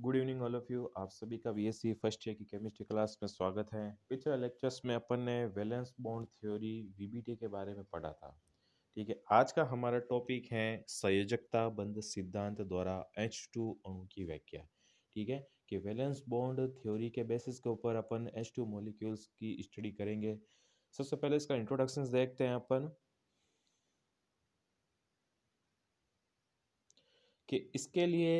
Good evening all of you. आप सभी का बीएससी फर्स्ट ईयर की केमिस्ट्री क्लास में स्वागत है। पिछले लेक्चर्स में अपन ने वैलेंस बॉन्ड थ्योरी वीबीटी के बारे में पढ़ा था। ठीक है, आज का हमारा टॉपिक है संयोजकता बंध सिद्धांत द्वारा H2 अणु की व्याख्या। ठीक है, कि वैलेंस बॉन्ड थ्योरी के बेसिस के ऊपर अपन H2 मॉलिक्यूल्स की स्टडी करेंगे। सबसे पहले इसका इंट्रोडक्शन देखते हैं अपन कि इसके लिए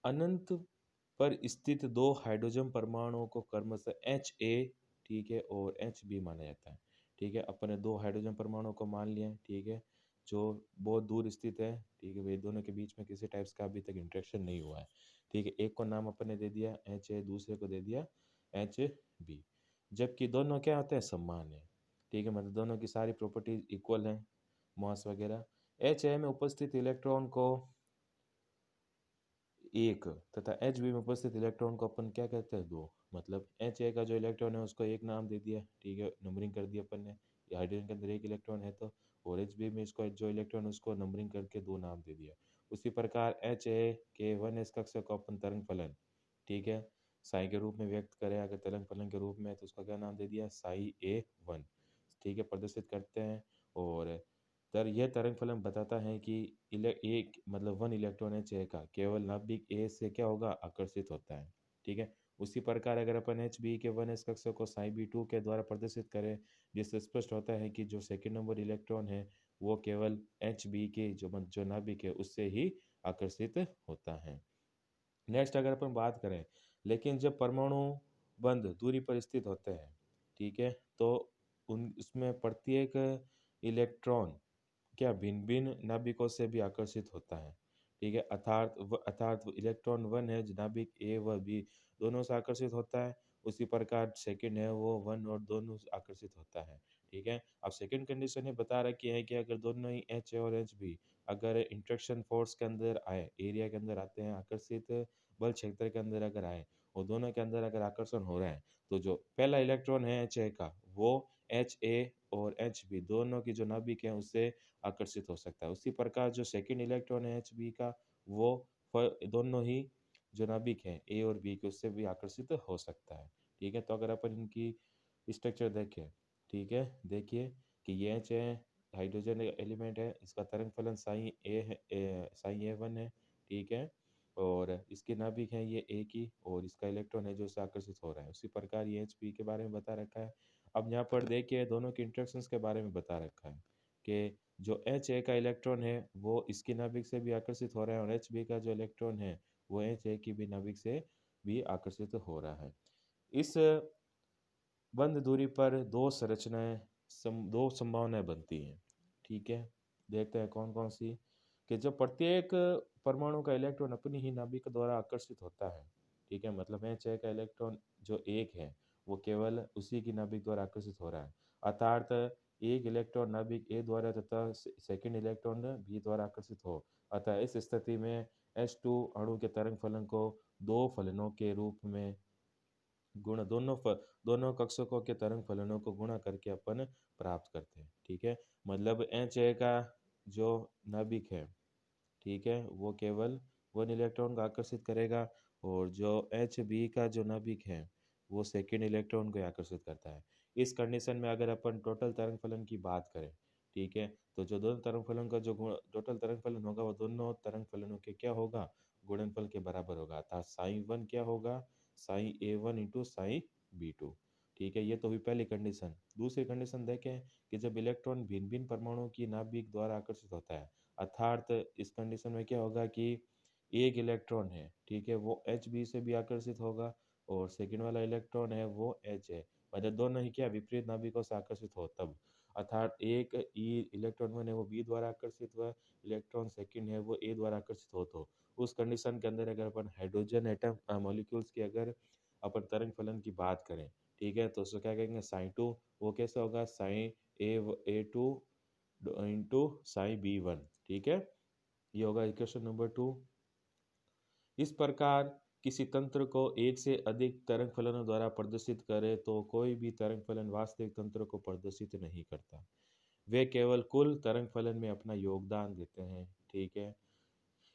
अनंत पर स्थित दो हाइड्रोजन परमाणुओं को क्रमशः एच ए, ठीक है, और एच बी माना जाता है। ठीक है, अपन ने दो हाइड्रोजन परमाणुओं को मान लिया। ठीक है, जो बहुत दूर स्थित है। ठीक है, वे दोनों के बीच में किसी टाइप्स का अभी तक इंटरेक्शन नहीं हुआ है। ठीक है, एक को नाम अपन ने दे दिया एच ए, दूसरे को दे दिया एच बी, जबकि दोनों क्या होते हैं, समान है। ठीक है, मतलब दोनों की सारी प्रॉपर्टीज इक्वल है, मास वगैरह। एच ए में उपस्थित इलेक्ट्रॉन को एक तथा एच बी में उपस्थित इलेक्ट्रॉन को अपन क्या कहते हैं, दो। मतलब एच ए का जो इलेक्ट्रॉन है उसको एक नाम दे दिया। ठीक है, नंबरिंग कर दिया अपन ने। ये हाइड्रोजन के अंदर एक इलेक्ट्रॉन है तो, और एच बी में इसको जो इलेक्ट्रॉन है उसको नंबरिंग करके दो नाम दे दिया। उसी प्रकार एच ए के वन एस कक्षा को अपन तरंग फलन, ठीक है, साई के रूप में व्यक्त करें अगर तरंग फलन के रूप में, तो उसका क्या नाम दे दिया, साई ए वन। ठीक है, प्रदर्शित करते हैं। और यह तरंग फलन बताता है कि एक मतलब वन इलेक्ट्रॉन एच ए का केवल नाभिक ए से क्या होगा, आकर्षित होता है। ठीक है, उसी प्रकार अगर अपन एच बी के वन एस कक्षक को साई बी टू के द्वारा प्रदर्शित करें, जिससे स्पष्ट होता है कि जो सेकंड नंबर इलेक्ट्रॉन है वो केवल एच बी के जो नाभिक है उससे ही आकर्षित होता है। नेक्स्ट अगर अपन बात करें, लेकिन जब परमाणु बंद दूरी पर स्थित होते हैं, ठीक है, तो उन उसमें प्रत्येक इलेक्ट्रॉन क्या भिन्न भिन्न नाभिकों से भी आकर्षित होता है। ठीक है, अर्थात इलेक्ट्रॉन वन है जो नाभिक ए व बी दोनों से आकर्षित होता है। उसी प्रकार सेकंड है वो वन और दोनों से आकर्षित होता है। ठीक है, अब सेकंड कंडीशन ये बता रखी है कि अगर दोनों ही एच और एच बी अगर इंट्रैक्शन फोर्स के अंदर आए, एरिया के अंदर आते हैं, आकर्षित बल क्षेत्र के अंदर अगर आए और दोनों के अंदर अगर आकर्षण हो रहा है, तो जो पहला इलेक्ट्रॉन है एच ए का वो एच ए और एच बी दोनों की जो नाभिक है उससे आकर्षित हो सकता है। उसी प्रकार जो सेकंड इलेक्ट्रॉन है एच बी का वो दोनों ही जो नाभिक है ए और बी के उससे भी आकर्षित हो सकता है। ठीक है, तो अगर अपन इनकी स्ट्रक्चर देखें, ठीक है, देखिए कि ये एच है, हाइड्रोजन एलिमेंट है, इसका तरंग फलन साई ए है, साई ए वन है। ठीक है, और इसके नाभिक है ये ए की, और इसका इलेक्ट्रॉन है जो इससे आकर्षित हो रहा है। उसी प्रकार ये एच पी के बारे में बता रखा है। अब यहाँ पर देखिए दोनों के इंट्रैक्शंस के बारे में बता रखा है कि जो एच ए का इलेक्ट्रॉन है वो इसकी नाभिक से भी आकर्षित हो रहा है, और एच बी का जो इलेक्ट्रॉन है वो एच ए की भी नाभिक से भी आकर्षित हो रहा है। इस बंद दूरी पर दो संरचनाएं दो संभावनाएं बनती हैं। ठीक है, देखते हैं कौन कौन सी। कि जब प्रत्येक परमाणु का इलेक्ट्रॉन अपनी ही नाभिक द्वारा आकर्षित होता है। ठीक है, मतलब एच ए का इलेक्ट्रॉन जो एक है वो केवल उसी की नाभिक द्वारा आकर्षित हो रहा है, अर्थात एक इलेक्ट्रॉन नाभिक ए द्वारा तथा सेकंड इलेक्ट्रॉन बी द्वारा आकर्षित हो। अतः इस स्थिति में H2 अणु के तरंग फलन को दो फलनों के रूप में गुण दोनों कक्षकों के तरंग फलनों को गुणा करके अपन प्राप्त करते हैं। ठीक है, मतलब एच ए का जो नाभिक है, ठीक है, वो केवल वन इलेक्ट्रॉन को आकर्षित करेगा, और जो एच बी का जो नाभिक है वो सेकेंड इलेक्ट्रॉन को आकर्षित करता है। इस कंडीशन में अगर अपन टोटल तरंग फलन की बात करें, ठीक है, तो जो दोनों तरंग फलन का जो गुण टोटल तरंग फलन होगा वो दोनों तरंग फलनों के क्या होगा, गुणनफल के बराबर होगा। अर्थात साई वन क्या होगा, psi A one into psi B two. ठीक है, ये तो हुई पहली कंडीशन। दूसरी कंडीशन देखें कि जब इलेक्ट्रॉन भिन्न भिन्न परमाणुओं की नाभिक द्वारा आकर्षित होता है, अर्थात इस कंडीशन में क्या होगा कि एक इलेक्ट्रॉन है, ठीक है, वो एच बी से भी आकर्षित होगा, और सेकंड वाला इलेक्ट्रॉन है वो एच है, मतलब दोनों ही क्या विपरीत नाभिकों से आकर्षित हो तब। अर्थात एक ई इलेक्ट्रॉन वन है वो बी द्वारा आकर्षित हुआ, इलेक्ट्रॉन सेकंड है वो ए द्वारा आकर्षित हो, तो उस कंडीशन के अंदर अगर अपन हाइड्रोजन एटम मॉलिक्यूल्स की अगर अपन तरंग फलन की बात करें, ठीक है, तो उसको क्या कहेंगे, साइन टू। वो कैसे होगा, sine A two into sine B one. ठीक है, ये होगा इक्वेशन नंबर टू। इस प्रकार किसी तंत्र को एक से अधिक तरंग फलनों द्वारा प्रदर्शित करे तो कोई भी तरंग फलन वास्तविक तंत्र को प्रदर्शित नहीं करता, वे केवल कुल तरंग फलन में अपना योगदान देते हैं। ठीक है,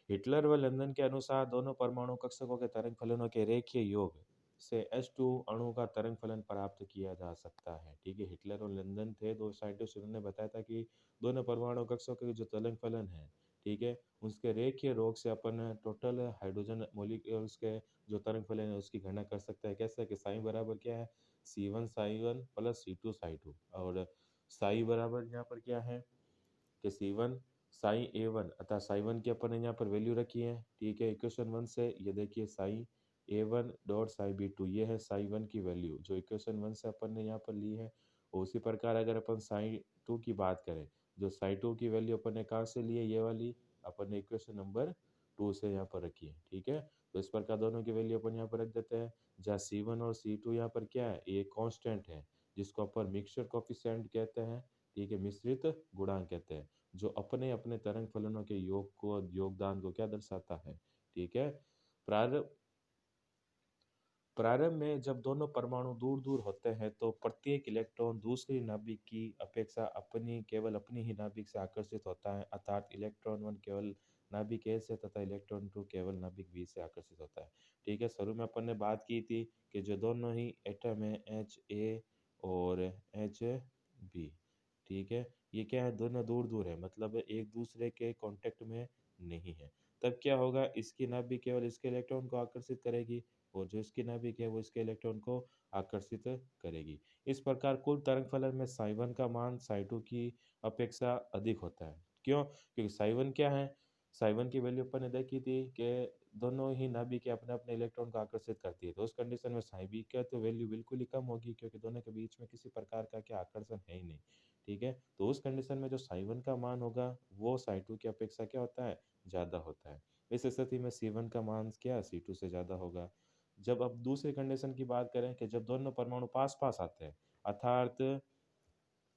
हिटलर व लंदन के अनुसार दोनों परमाणु कक्षकों के तरंग फलनों के रेखीय योग से H2 अणु का तरंग फलन प्राप्त किया जा सकता है। ठीक है, हिटलर और लंदन थे दो साइंटिस्ट, उन्होंने बताया था कि दोनों परमाणु कक्षकों के जो तरंग फलन है, ठीक है, उसके रेखीय योग से अपन टोटल हाइड्रोजन मॉलिक्यूल्स के जो तरंग फलन है उसकी गणना कर सकते हैं। कैसे कि साई बराबर क्या है, C1 प्लस C2 और साई बराबर यहाँ पर क्या है कि C1 साई A1 अतः साई वन की अपन ने यहाँ पर वैल्यू रखी है। ठीक है, इक्वेशन 1 से ये देखिए Sai A1 dot Sai B2 ये है साई वन की वैल्यू जो इक्वेशन 1 से अपन ने यहाँ पर ली है। और उसी प्रकार अगर अपन साई 2 की बात करें, जो साई 2 की वैल्यू अपन ने कहाँ से ली है, ये वाली अपन ने इक्वेशन नंबर 2 से यहाँ पर रखी है। ठीक है, तो इस प्रकार दोनों की वैल्यू अपन यहाँ पर रख देते हैं। जहाँ C1 और C2 यहाँ पर क्या है, ये कांस्टेंट है जिसको अपन मिक्सचर कोफिशिएंट कहते हैं। ठीक है, मिश्रित गुणांक कहते हैं, जो अपने अपने तरंग फलनों के योग को योगदान को क्या दर्शाता है। ठीक है, प्रारंभ प्रारंभ में जब दोनों परमाणु दूर दूर होते हैं तो प्रत्येक इलेक्ट्रॉन दूसरी नाभिक की अपेक्षा केवल अपनी ही नाभिक से आकर्षित होता है, अर्थात इलेक्ट्रॉन 1 केवल नाभिक ए से तथा इलेक्ट्रॉन 2 केवल नाभिक बी से आकर्षित होता है। ठीक है, शुरू में अपन ने बात की थी कि जो दोनों ही एटम है एच ए और एच बी, ठीक है, ये क्या है, दोनों दूर दूर है, मतलब एक दूसरे के कांटेक्ट में नहीं है। तब क्या होगा, इसकी नाभिक केवल इसके इलेक्ट्रॉन को आकर्षित करेगी और जो इसकी नाभिक है वो इसके इलेक्ट्रॉन को आकर्षित करेगी। इस प्रकार कुल तरंग फलन में साई वन का मान साई टू की अपेक्षा अधिक होता है। क्यों? क्योंकि साई वन क्या है, साई वन की वैल्यू अपन ने देखी थी कि दोनों ही नाभिक अपने अपने इलेक्ट्रॉन को आकर्षित करती है, तो उस कंडीशन में साई बी का तो वैल्यू बिल्कुल ही कम होगी क्योंकि दोनों के बीच में किसी प्रकार का क्या आकर्षण है ही नहीं। ठीक है, तो उस कंडीशन में जो साई वन का मान होगा वो साई टू की अपेक्षा क्या होता है, ज़्यादा होता है। इस स्थिति में सी वन का मान क्या सी टू से ज़्यादा होगा। जब अब दूसरी कंडीशन की बात करें कि जब दोनों परमाणु पास पास आते हैं, अर्थात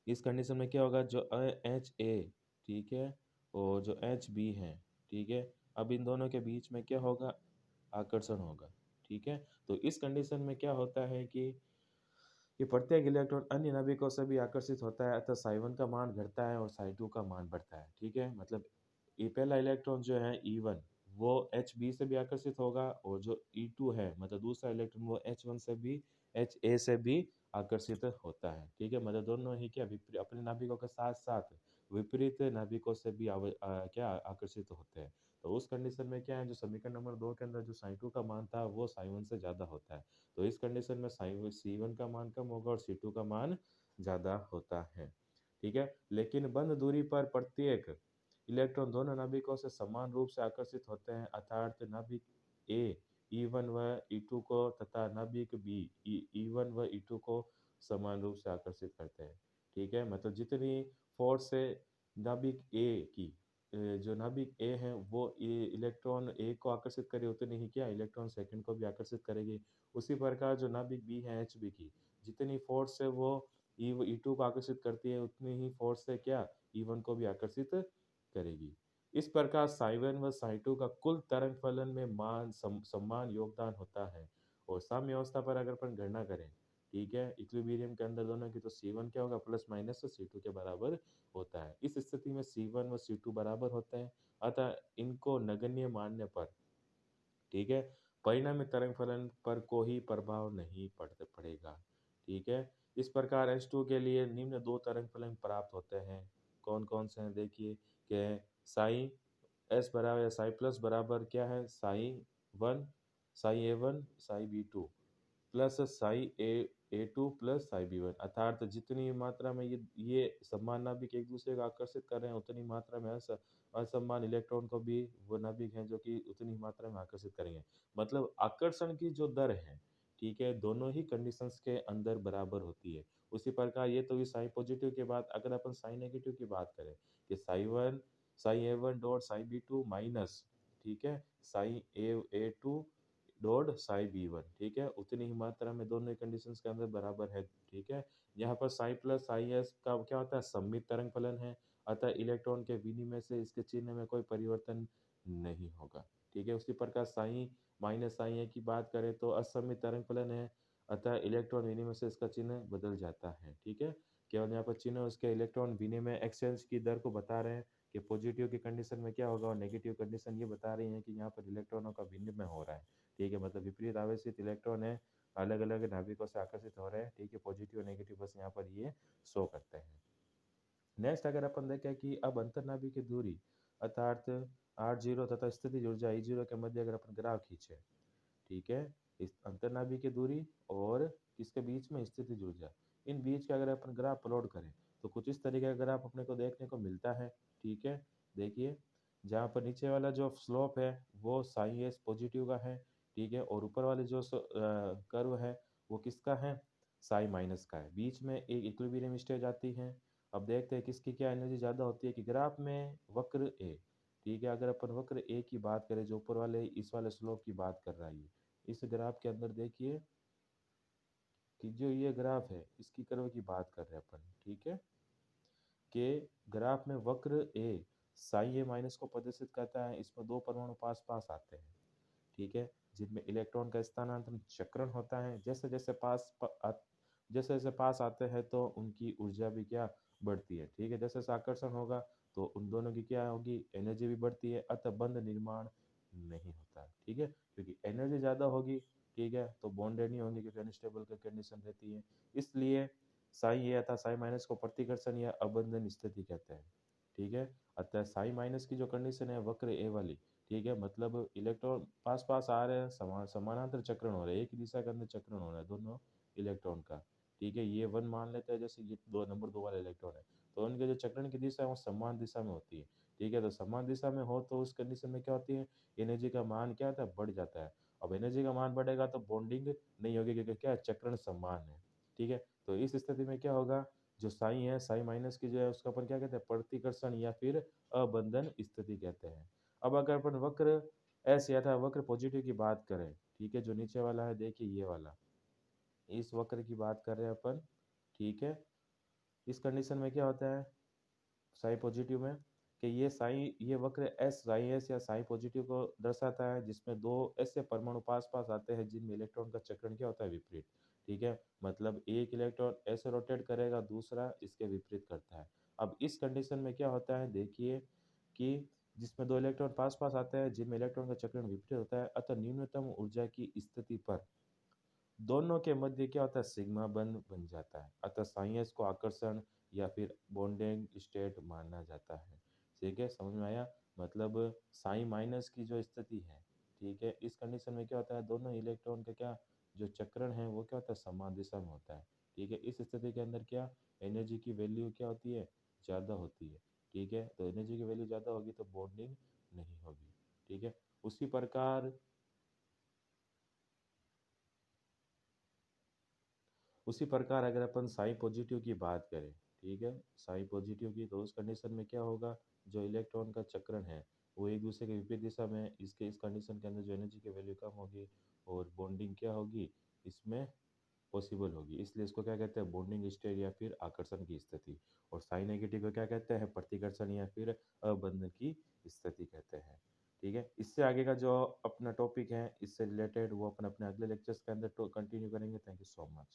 इस कंडीशन में क्या होगा, जो एच ए, ठीक है, और जो एच बी है, ठीक है, अब इन दोनों के बीच में क्या होगा, आकर्षण होगा। ठीक है, तो इस कंडीशन में क्या होता है कि ये प्रत्येक इलेक्ट्रॉन अन्य नाभिकों से भी आकर्षित होता है, अतः साई वन का मान घटता है और साई टू का मान बढ़ता है। ठीक है, मतलब ये पहला इलेक्ट्रॉन जो है E1 वो Hb से भी आकर्षित होगा और जो E2 है मतलब दूसरा इलेक्ट्रॉन वो H1 से भी Ha से भी आकर्षित होता है। ठीक है, मतलब दोनों ही क्या अपने नाभिकों के साथ साथ विपरीत नाभिकों से भी क्या आकर्षित होते हैं। तो उस कंडीशन में क्या है, जो समीकरण नंबर 2 के अंदर जो साई टू का मान था वो साई वन से ज़्यादा होता है। तो इस कंडीशन में साई सी वन का मान कम होगा और सी टू का मान ज़्यादा होता है। ठीक है, लेकिन बंद दूरी पर प्रत्येक इलेक्ट्रॉन दोनों नाभिकों से समान रूप से आकर्षित होते हैं, अर्थात नाभिक ए E1 व E2 को तथा नाभिक बी E1 व E2 को समान रूप से आकर्षित करते हैं। ठीक है, मतलब जितनी फोर्स से नाभिक ए की जो नाभिक ए है वो इलेक्ट्रॉन ए को आकर्षित करे उतनी ही क्या इलेक्ट्रॉन सेकंड को भी आकर्षित करेगी। उसी प्रकार जो नाभिक बी है एच बी की जितनी फोर्स से वो ई टू को आकर्षित करती है उतनी ही फोर्स से क्या E1 को भी आकर्षित करेगी। इस प्रकार साई वन व साई टू का कुल तरंग फलन में समान योगदान होता है। और साम्य अवस्था पर अगर अपन गणना करें, ठीक है, इक्विलिब्रियम के अंदर दोनों की, तो सी वन क्या होगा, प्लस माइनस सी टू के बराबर होता है। इस स्थिति में सी वन व सी टू बराबर होते हैं, अतः इनको नगण्य मानने पर, ठीक है, परिणामी तरंग फलन पर कोई प्रभाव नहीं पड़ेगा। ठीक है, इस प्रकार H2 के लिए निम्न दो तरंग फलन प्राप्त होते हैं। कौन कौन से हैं देखिए, कि साई एस बराबर या साई प्लस बराबर क्या है, psi one Sai A1 Sai B2 plus psi A2 plus psi B1, अर्थात जितनी मात्रा में ये समान नाभिक एक दूसरे को आकर्षित कर रहे हैं उतनी मात्रा में असमान इलेक्ट्रॉन को भी वो नाभिक हैं जो कि उतनी ही मात्रा में आकर्षित करेंगे। मतलब आकर्षण की जो दर है, ठीक है, दोनों ही कंडीशंस के अंदर बराबर होती है। उसी प्रकार ये तो हुई साई पॉजिटिव के बाद, अगर अपन साई नेगेटिव की बात करें कि Sai A1 dot Sai B2 minus, ठीक है, Sai A2 dot Sai B1, ठीक है, उतनी ही मात्रा में दोनों ही कंडीशंस के अंदर बराबर है। ठीक है, यहाँ पर साई प्लस साई एस का क्या होता है, सममित तरंग फलन है, अतः इलेक्ट्रॉन के विनिमय से इसके चिन्ह में कोई परिवर्तन नहीं होगा। ठीक है, उसी प्रकार साई माइनस साई ए की बात करें तो असममित तरंग फलन है, अतः इलेक्ट्रॉन विनिमय से इसका चिन्ह बदल जाता है। ठीक है, केवल यहाँ पर चिन्ह उसके इलेक्ट्रॉन विनिमय एक्सचेंज की दर को बता रहे हैं, कि पॉजिटिव की कंडीशन में क्या होगा और नेगेटिव कंडीशन ये बता रही है कि यहाँ पर इलेक्ट्रॉनों का विनिमय हो रहा है। ठीक है, मतलब विपरीत आवेशित इलेक्ट्रॉन है अलग अलग नाभिकों से आकर्षित हो रहे हैं। ठीक है, पॉजिटिव और नेगेटिव बस यहाँ पर ये शो करते हैं। नेक्स्ट अगर अपन देखें कि अब अंतर्नाभिक की दूरी अर्थात R0 तथा स्थितिज ऊर्जा E0 के मध्य अगर अपन ग्राफ खींचे, ठीक है, इस अंतर्नाभिक की दूरी और किसके बीच में स्थितिज ऊर्जा, इन बीच का अगर अपन ग्राफ प्लॉट करें तो कुछ इस तरीके का ग्राफ अपने को देखने को मिलता है। ठीक है, देखिए जहाँ पर नीचे वाला जो स्लोप है वो साई एस पॉजिटिव का है। ठीक है, और ऊपर वाले जो कर्व है वो किसका है, साई माइनस का है। बीच में एक इक्विलिब्रियम स्टेज आती है। अब देखते हैं किसकी क्या एनर्जी ज़्यादा होती है कि ग्राफ में वक्र ए, ठीक है, अगर अपन वक्र ए की बात करें जो ऊपर वाले इस वाले स्लोप की बात कर रहा है, इस ग्राफ के अंदर देखिए कि जो ये ग्राफ है इसकी कर्व की बात कर रहे हैं अपन। ठीक है, के ग्राफ में वक्र ए साई ए माइनस को प्रदर्शित करता है। इसमें दो परमाणु पास पास आते हैं। ठीक है, जिनमें इलेक्ट्रॉन का स्थानांतरण चक्रण होता है। जैसे जैसे जैसे जैसे पास आते हैं तो उनकी ऊर्जा भी क्या बढ़ती है। ठीक है, जैसे जैसे आकर्षण होगा तो उन दोनों की क्या होगी, एनर्जी भी बढ़ती है, अतः बंध निर्माण नहीं होता है। ठीक है, क्योंकि एनर्जी ज़्यादा होगी, ठीक है, तो बॉन्डेड नहीं होंगे क्योंकि अनस्टेबल की कंडीशन रहती है। इसलिए साई ए अतः साई माइनस को प्रतिकर्षण या अबंधन स्थिति कहते हैं। ठीक है, अतः साई माइनस की जो कंडीशन है वक्र ए वाली, ठीक है, मतलब इलेक्ट्रॉन पास पास आ रहे हैं, समानांतर चक्रण हो रहे हैं, एक ही दिशा के अंदर चक्रण हो रहा है दोनों इलेक्ट्रॉन का। ठीक है, ये वन मान लेते हैं, जैसे ये दो नंबर दो वाला इलेक्ट्रॉन है तो उनके जो चक्रण की दिशा है वो समान दिशा में होती है। ठीक है, तो समान दिशा में हो तो उस कंडीशन में क्या होती है, एनर्जी का मान क्या होता है, बढ़ जाता है। अब एनर्जी का मान बढ़ेगा तो बॉन्डिंग नहीं होगी क्योंकि क्या है, चक्रण समान है। ठीक है, तो इस स्थिति में क्या होगा, जो साई है साई माइनस की जो है उसका अपन क्या कहते हैं, प्रतिकर्षण या फिर अबंधन स्थिति कहते हैं। अब अगर अपन वक्र एस या था वक्र पॉजिटिव की बात करें, ठीक है, जो नीचे वाला है देखिए ये वाला, इस वक्र की बात कर रहे हैं अपन। ठीक है, इस कंडीशन में क्या होता है साई पॉजिटिव में कि ये वक्र एस साई एस या साई पॉजिटिव को दर्शाता है, जिसमें दो ऐसे परमाणु पास पास आते हैं जिनमें इलेक्ट्रॉन का चक्रण क्या होता है, विपरीत। ठीक है, मतलब एक इलेक्ट्रॉन ऐसे रोटेट करेगा, दूसरा इसके विपरीत करता है। अब इस कंडीशन में क्या होता है देखिए कि जिसमें दो इलेक्ट्रॉन पास पास आते हैं जिनमें इलेक्ट्रॉन का चक्रण विपरीत होता है, अतः न्यूनतम ऊर्जा की स्थिति पर दोनों के मध्य क्या होता है, सिग्मा बंध बन जाता है, अतः साइंस को आकर्षण या फिर बॉन्डिंग स्टेट माना जाता है। ठीक है, समझ में आया, मतलब साई माइनस की जो स्थिति है, ठीक है, इस कंडीशन में क्या होता है, दोनों इलेक्ट्रॉन का क्या जो चक्रण है वो क्या होता है, समान दिशा में होता है। ठीक है, इस स्थिति के अंदर क्या एनर्जी की वैल्यू क्या होती है, ज़्यादा होती है। ठीक है, तो एनर्जी की वैल्यू ज़्यादा होगी तो बॉन्डिंग नहीं होगी। ठीक है, उसी प्रकार अगर अपन साई पॉजिटिव की बात करें, ठीक है, साई पॉजिटिव की, तो उस कंडीशन में क्या होगा, जो इलेक्ट्रॉन का चक्रण है वो एक दूसरे के विपरीत दिशा में है। इसके इस कंडीशन के अंदर जो एनर्जी की वैल्यू कम होगी और बॉन्डिंग क्या होगी इसमें पॉसिबल होगी, इसलिए इसको क्या कहते हैं, बॉन्डिंग स्टेट या फिर आकर्षण की स्थिति। और साई नेगेटिव को क्या कहते हैं, प्रतिकर्षण या फिर अबंधन की स्थिति कहते हैं। ठीक है, इससे आगे का जो अपना टॉपिक है इससे रिलेटेड वो अपन अपने अगले लेक्चर्स के अंदर कंटिन्यू करेंगे। Thank you so much.